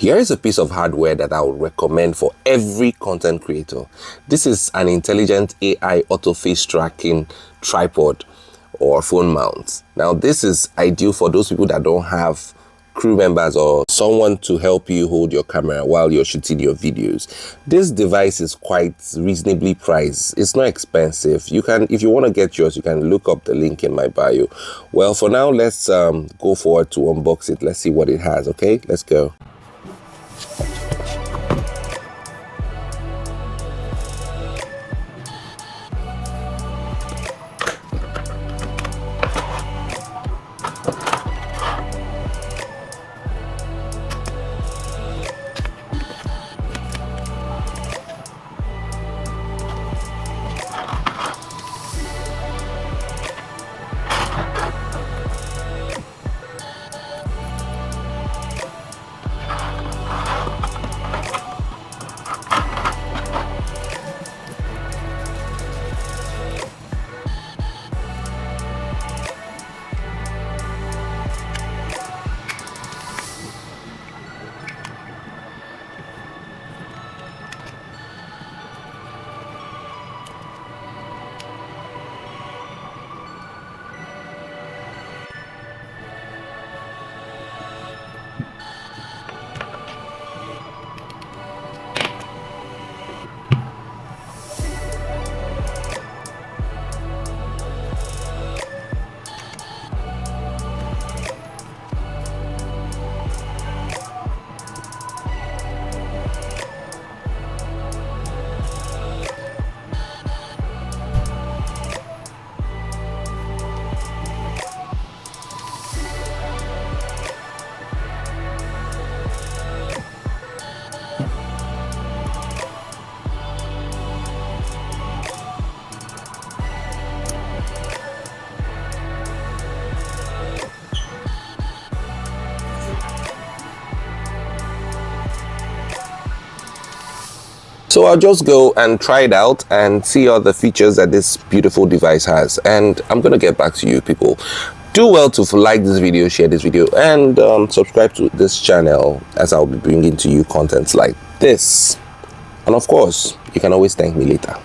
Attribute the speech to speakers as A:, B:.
A: Here is a piece of hardware that I would recommend for every content creator. This is an intelligent AI auto face tracking tripod or phone mount. Now this is ideal for those people that don't have crew members or someone to help you hold your camera while you're shooting your videos. This device is quite reasonably priced. It's not expensive. You can, if you want to get yours, you can look up the link in my bio. Well, for now, let's go forward to unbox it. Let's see what it has. Okay, let's go. So I'll just go and try it out and see all the features that this beautiful device has, and I'm gonna get back to you people. Do well to like this video, share this video, and subscribe to this channel, as I'll be bringing to you contents like this. And of course, you can always thank me later.